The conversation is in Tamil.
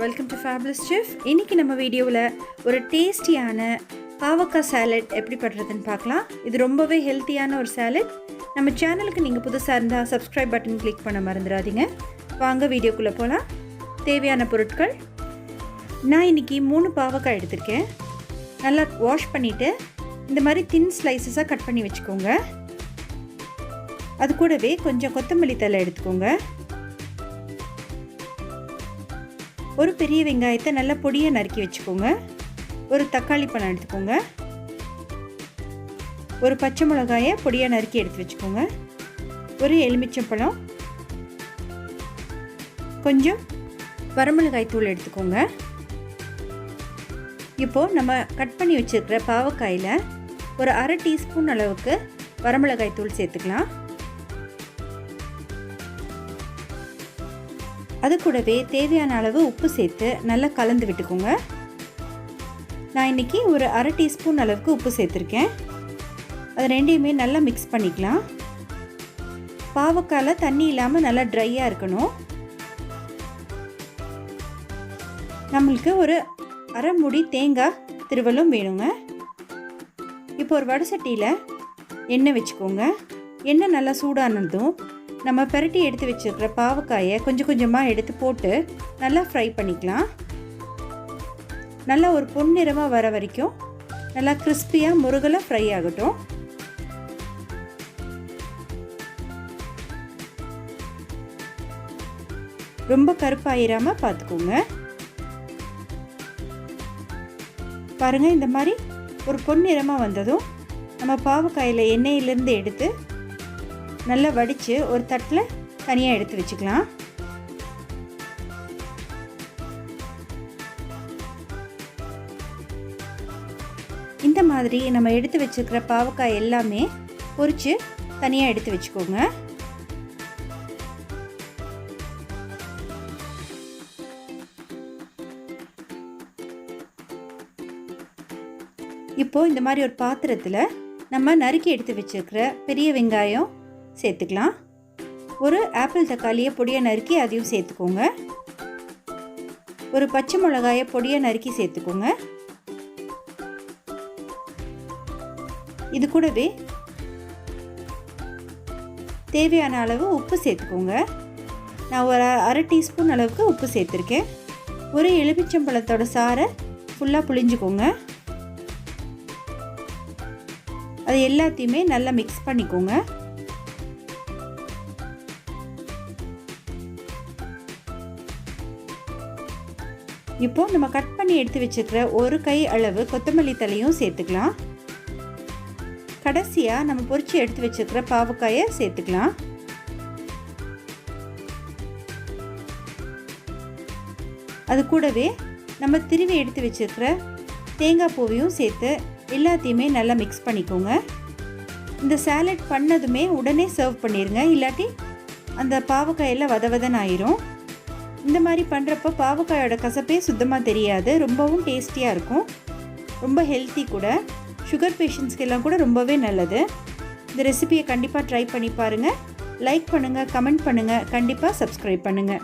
Welcome to fabulous chef. இன்றைக்கி நம்ம வீடியோவில் ஒரு டேஸ்டியான பாவக்காய் சாலட் எப்படி பண்ணுறதுன்னு பார்க்கலாம். இது ரொம்பவே ஹெல்த்தியான ஒரு சாலட். நம்ம சேனலுக்கு நீங்கள் புதுசாக இருந்தால் சப்ஸ்கிரைப் பட்டன் கிளிக் பண்ண மறந்துடாதீங்க. வாங்க வீடியோக்குள்ளே போகலாம். தேவையான பொருட்கள், நான் இன்றைக்கி 3 பாவக்காய் எடுத்திருக்கேன். நல்லா வாஷ் பண்ணிவிட்டு இந்த மாதிரி தின் ஸ்லைசஸாக கட் பண்ணி வச்சுக்கோங்க. அது கூடவே கொஞ்சம் கொத்தமல்லி தழை எடுத்துக்கோங்க. ஒரு பெரிய வெங்காயத்தை நல்லா பொடியாக நறுக்கி வச்சுக்கோங்க. ஒரு தக்காளி பழம் எடுத்துக்கோங்க. ஒரு பச்சை மிளகாயை பொடியாக நறுக்கி எடுத்து வச்சுக்கோங்க. ஒரு எலுமிச்சம்பழம், கொஞ்சம் வரமிளகாய் தூள் எடுத்துக்கோங்க. இப்போது நம்ம கட் பண்ணி வச்சுருக்கிற பாவக்காயில் ஒரு அரை டீஸ்பூன் அளவுக்கு வரமிளகாய் தூள் சேர்த்துக்கலாம். அது கூடவே தேவையான அளவு உப்பு சேர்த்து நல்லா கலந்து விட்டுக்கோங்க. நான் இன்றைக்கி ஒரு அரை டீஸ்பூன் அளவுக்கு உப்பு சேர்த்துருக்கேன். அது ரெண்டையுமே நல்லா மிக்ஸ் பண்ணிக்கலாம். பாவக்காயில் தண்ணி இல்லாமல் நல்லா ட்ரையாக இருக்கணும். நம்மளுக்கு ஒரு அரை மூடி தேங்காய் திருவலும் வேணுங்க. இப்போ ஒரு வடை சட்டியில் எண்ணெய் வச்சுக்கோங்க. எண்ணெய் நல்லா சூடானதும் நம்ம பெரட்டி எடுத்து வச்சுருக்கிற பாவக்காயை கொஞ்சம் கொஞ்சமாக எடுத்து போட்டு நல்லா ஃப்ரை பண்ணிக்கலாம். நல்லா ஒரு பொன்னிறமாக வர வரைக்கும் நல்லா கிறிஸ்பியாக முருகலாக ஃப்ரை ஆகட்டும். ரொம்ப கருப்பாயிராமல் பார்த்துக்கோங்க. பாருங்கள், இந்த மாதிரி ஒரு பொன்னிறமாக வந்ததும் நம்ம பாவக்காயில் எண்ணெயிலேருந்து எடுத்து நல்லா வடித்து ஒரு தட்டில் தனியாக எடுத்து வச்சுக்கலாம். இந்த மாதிரி நம்ம எடுத்து வச்சுருக்கிற பாவக்காய் எல்லாமே பொரித்து தனியாக எடுத்து வச்சுக்கோங்க. இப்போது இந்த மாதிரி ஒரு பாத்திரத்தில் நம்ம நறுக்கி எடுத்து வச்சுருக்கிற பெரிய வெங்காயம் சேர்த்துக்கலாம். ஒரு ஆப்பிள் தக்காளியை பொடியாக நறுக்கி அதையும் சேர்த்துக்கோங்க. ஒரு பச்சை மிளகாயை பொடியாக நறுக்கி சேர்த்துக்கோங்க. இது கூடவே தேவையான அளவு உப்பு சேர்த்துக்கோங்க. நான் ஒரு அரை டீஸ்பூன் அளவுக்கு உப்பு சேர்த்துருக்கேன். ஒரு எலுமிச்சம்பழத்தோட சாறை ஃபுல்லாக புழிஞ்சுக்கோங்க. அது எல்லாத்தையுமே நல்லா மிக்ஸ் பண்ணிக்கோங்க. இப்போது நம்ம கட் பண்ணி எடுத்து வச்சுருக்கிற ஒரு கை அளவு கொத்தமல்லி தழையும் சேர்த்துக்கலாம். கடைசியாக நம்ம பொரிச்சு எடுத்து வச்சுருக்கிற பாவக்காயை சேர்த்துக்கலாம். அது கூடவே நம்ம திருவி எடுத்து வச்சுருக்கிற தேங்காய் பூவையும் சேர்த்து எல்லாத்தையுமே நல்லா மிக்ஸ் பண்ணிக்கோங்க. இந்த சாலட் பண்ணதுமே உடனே சர்வ் பண்ணிடுங்க, இல்லாட்டி அந்த பாவக்காயெல்லாம் வதவதன்னு ஆயிரும். இந்த மாதிரி பண்ணுறப்போ பாவக்காயோட கசப்பே சுத்தமாக தெரியாது. ரொம்பவும் டேஸ்டியாக இருக்கும். ரொம்ப ஹெல்த்தி கூட. சுகர் பேஷண்ட்ஸ்க்கெல்லாம் கூட ரொம்பவே நல்லது. இந்த ரெசிபியை கண்டிப்பாக ட்ரை பண்ணி பாருங்கள். லைக் பண்ணுங்கள், கமெண்ட் பண்ணுங்கள், கண்டிப்பாக சப்ஸ்கிரைப் பண்ணுங்கள்.